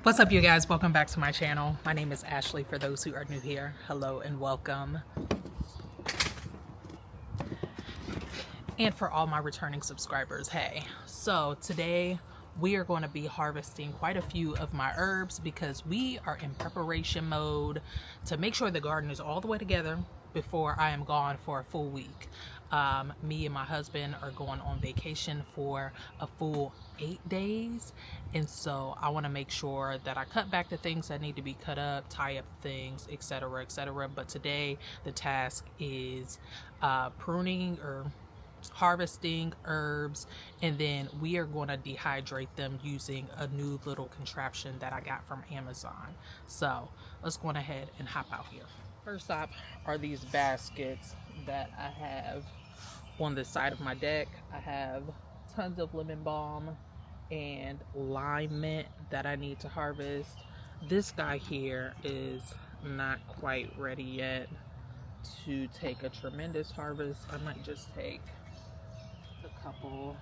What's up, you guys? Welcome back to my channel. My name is Ashley. For those who are new here, hello and welcome. And for all my returning subscribers, hey. So today we are going to be harvesting quite a few of my herbs because we are in preparation mode to make sure the garden is all the way together before I am gone for a full week. Me and my husband are going on vacation for a full 8 days, and so I want to make sure that I cut back the things that need to be cut up, tie up things, etc., etc. But today the task is pruning or harvesting herbs, and then we are going to dehydrate them using a new little contraption that I got from Amazon. So let's go ahead and hop out here. First up are these baskets that I have on the side of my deck. I have tons of lemon balm and lime mint that I need to harvest. This guy here is not quite ready yet to take a tremendous harvest. I might just take a couple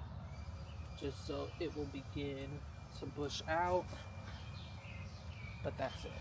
just so it will begin to bush out, but that's it.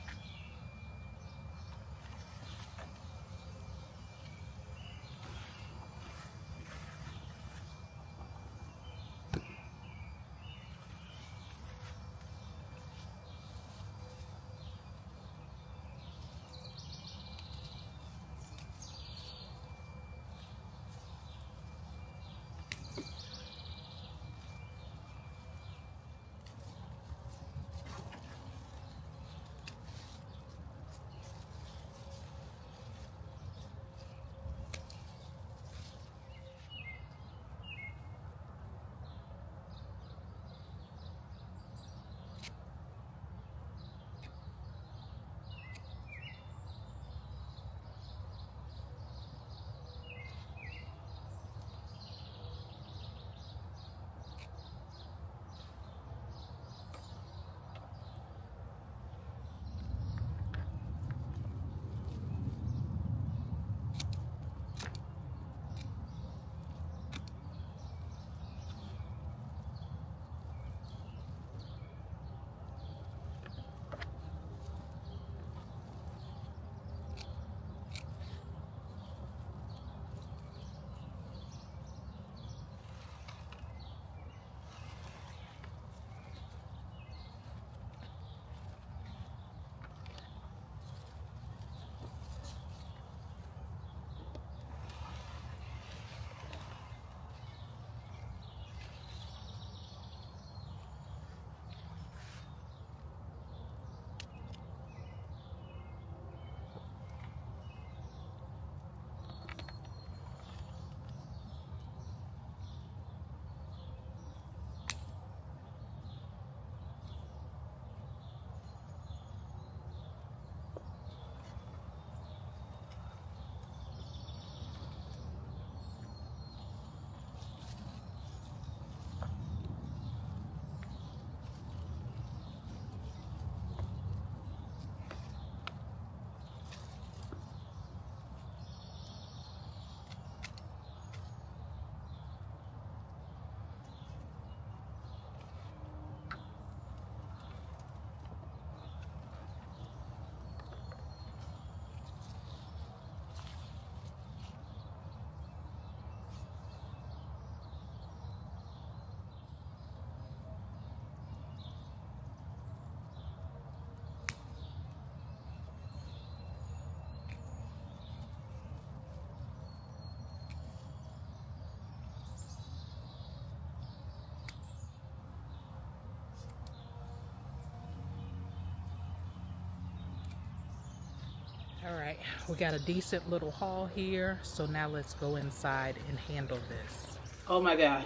All right, we got a decent little haul here, so now let's go inside and handle this. Oh my God,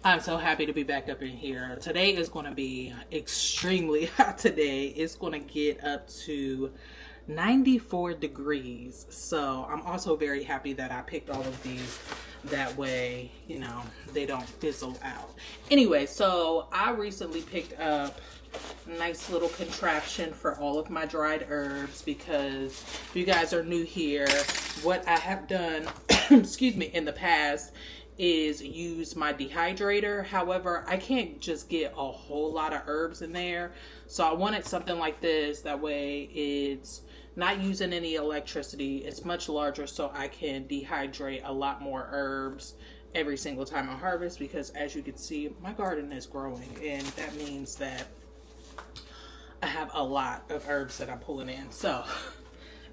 I'm so happy to be back up in here. Today is going to be extremely hot today. It's going to get up to 94 degrees. So I'm also very happy that I picked all of these. That way, you know, they don't fizzle out. Anyway, so I recently picked up a nice little contraption for all of my dried herbs because if you guys are new here, what I have done, excuse me, in the past is use my dehydrator. However, I can't just get a whole lot of herbs in there. So I wanted something like this. That way it's not using any electricity. It's much larger, so I can dehydrate a lot more herbs every single time I harvest, because as you can see, my garden is growing, and that means that I have a lot of herbs that I'm pulling in. So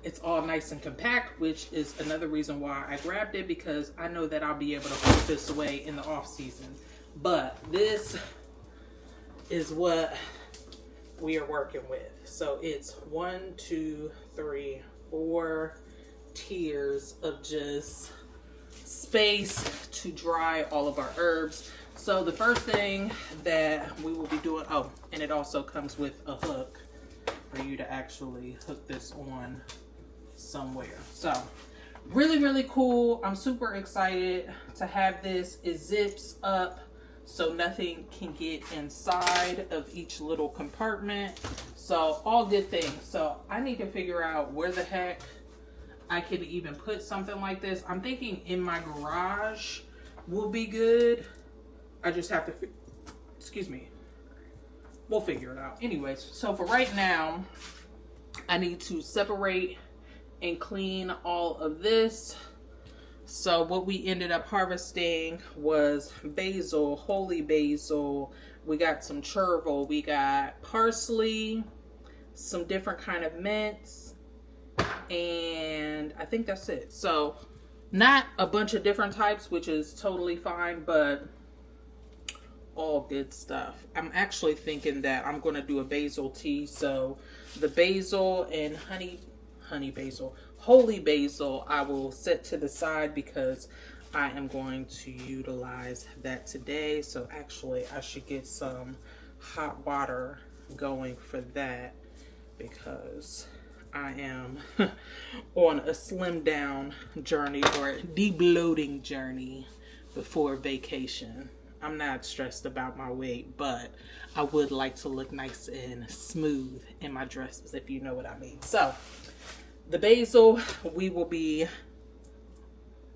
it's all nice and compact, which is another reason why I grabbed it, because I know that I'll be able to put this away in the off season. But this is what we are working with. So it's 1, 2, 3, 4 tiers of just space to dry all of our herbs. So the first thing that we will be doing, oh, and it also comes with a hook for you to actually hook this on somewhere. So really, really cool. I'm super excited to have this. It zips up so nothing can get inside of each little compartment. So all good things. So I need to figure out where the heck I could even put something like this. I'm thinking in my garage will be good. I just have to, excuse me, we'll figure it out. Anyways, so for right now, I need to separate and clean all of this. So what we ended up harvesting was basil, holy basil. We got some chervil. We got parsley, some different kind of mints, and I think that's it. So not a bunch of different types, which is totally fine, but all good stuff. I'm actually thinking that I'm going to do a basil tea. So the basil and holy basil, I will set to the side because I am going to utilize that today. So actually I should get some hot water going for that, because I am on a slim down journey, or a de-bloating journey before vacation. I'm not stressed about my weight, but I would like to look nice and smooth in my dresses, if you know what I mean. So the basil we will be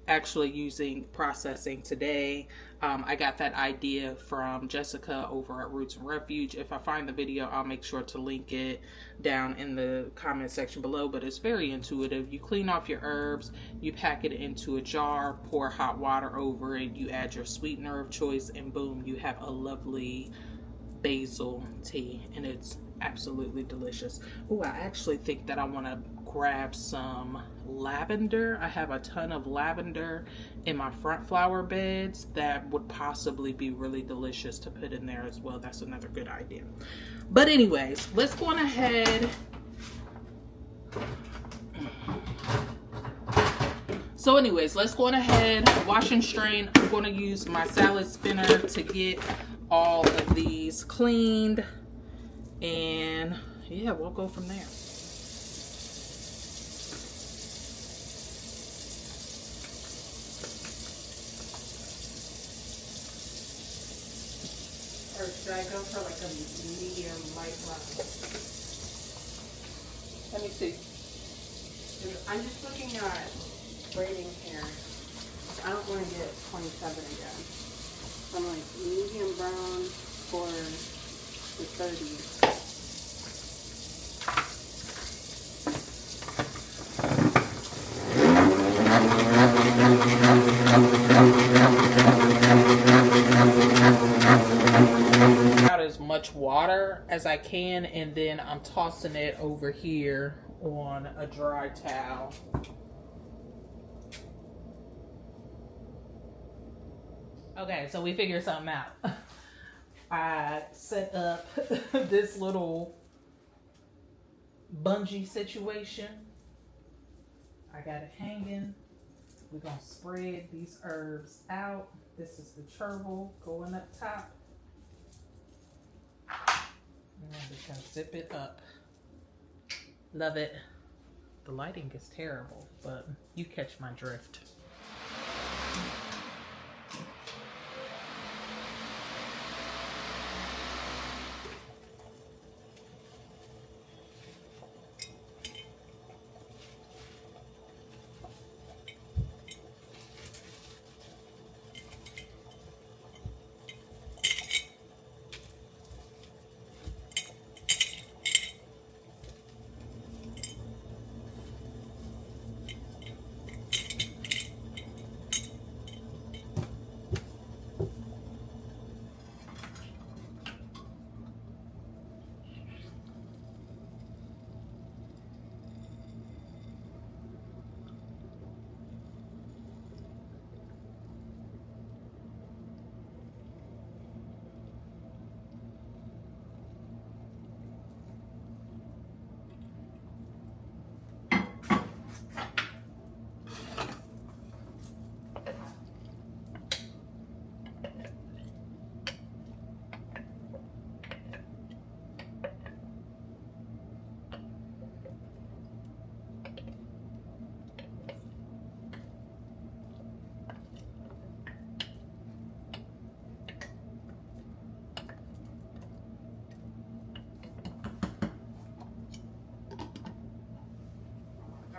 actually processing today. I got that idea from Jessica over at Roots and Refuge. If I find the video, I'll make sure to link it down in the comment section below, but it's very intuitive. You clean off your herbs, you pack it into a jar, pour hot water over it, you add your sweetener of choice, and boom, you have a lovely basil tea, and it's absolutely delicious. Oh, I actually think that I want to grab some lavender. I have a ton of lavender in my front flower beds that would possibly be really delicious to put in there as well. That's another good idea. But anyways, let's go on ahead. So anyways, let's go on ahead, wash and strain. I'm going to use my salad spinner to get all of these cleaned, and yeah, we'll go from there. Or should I go for like a medium light brown? Let me see. I'm just looking at braiding hair. I don't want to get 27 again. So I'm like medium brown for the 30s. Out as much water as I can, and then I'm tossing it over here on a dry towel. Okay, so we figured something out. I set up this little bungee situation. I got it hanging. We're gonna spread these herbs out. This is the chervil going up top. And we can zip it up. Love it. The lighting is terrible, but you catch my drift.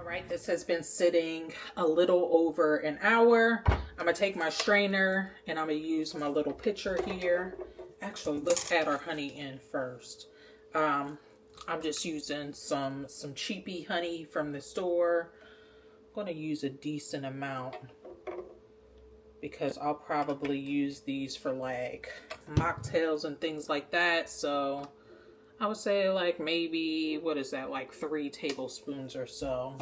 right, this has been sitting a little over an hour. I'm gonna take my strainer and I'm gonna use my little pitcher here. Actually, let's add our honey in first. I'm just using some cheapy honey from the store. I'm gonna use a decent amount because I'll probably use these for like mocktails and things like that. So I would say like maybe, what is that, like 3 tablespoons or so.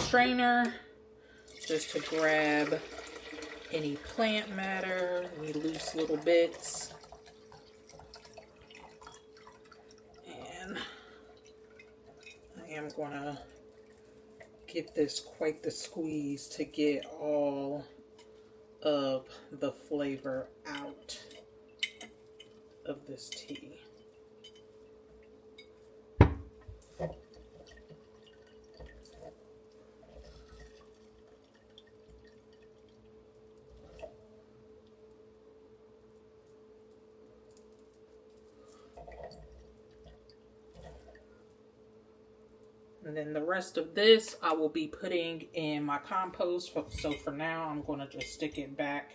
Strainer just to grab any plant matter, any loose little bits. And I am gonna give this quite the squeeze to get all of the flavor out of this tea. And then the rest of this I will be putting in my compost. So for now, I'm going to just stick it back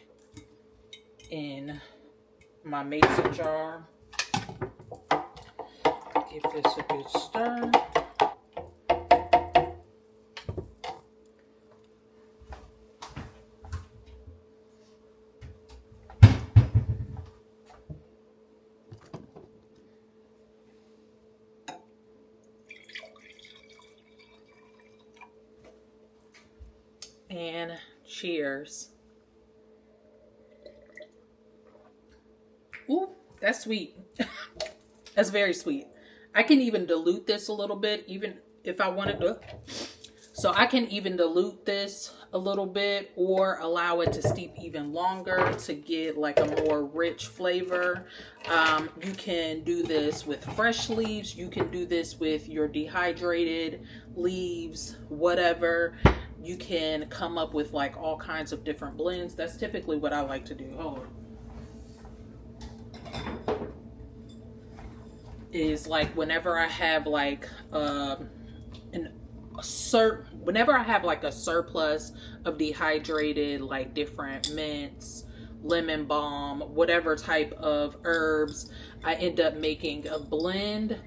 in my mason jar. Give this a good stir. And cheers. Ooh, that's sweet. That's very sweet. I can even dilute this a little bit, even if I wanted to. So I can even dilute this a little bit or allow it to steep even longer to get like a more rich flavor. You can do this with fresh leaves. You can do this with your dehydrated leaves, whatever. You can come up with like all kinds of different blends. That's typically what I like to do. Oh, is like whenever I have like whenever I have like a surplus of dehydrated, like different mints, lemon balm, whatever type of herbs, I end up making a blend.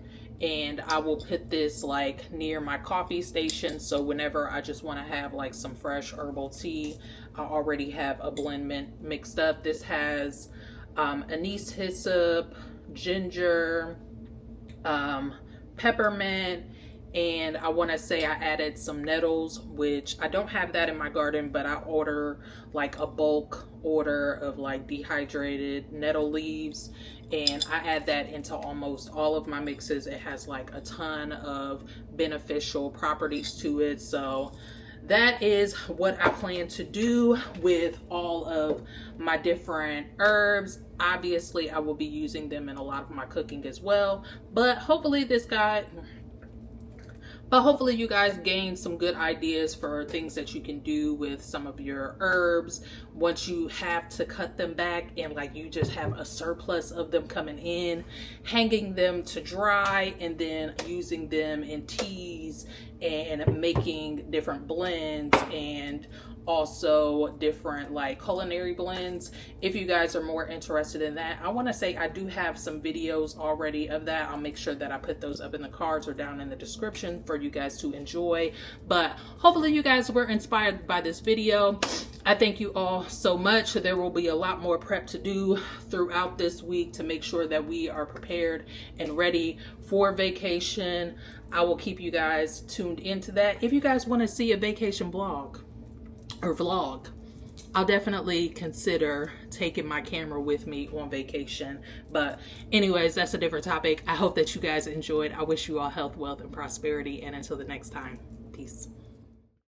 And I will put this like near my coffee station. So whenever I just want to have like some fresh herbal tea, I already have a blend mixed up. This has anise hyssop, ginger, peppermint, and I want to say I added some nettles, which I don't have that in my garden, but I order like a bulk order of like dehydrated nettle leaves, and I add that into almost all of my mixes. It has like a ton of beneficial properties to it. So that is what I plan to do with all of my different herbs. Obviously, I will be using them in a lot of my cooking as well, but hopefully you guys gain some good ideas for things that you can do with some of your herbs once you have to cut them back and like you just have a surplus of them coming in, hanging them to dry and then using them in teas and making different blends and also different like culinary blends. If you guys are more interested in that, I want to say I do have some videos already of that. I'll make sure that I put those up in the cards or down in the description for you guys to enjoy. But hopefully you guys were inspired by this video. I thank you all so much. There will be a lot more prep to do throughout this week to make sure that we are prepared and ready for vacation. I will keep you guys tuned into that. If you guys want to see a vacation blog or vlog, I'll definitely consider taking my camera with me on vacation. But anyways, that's a different topic. I hope that you guys enjoyed. I wish you all health, wealth, and prosperity. And until the next time, peace.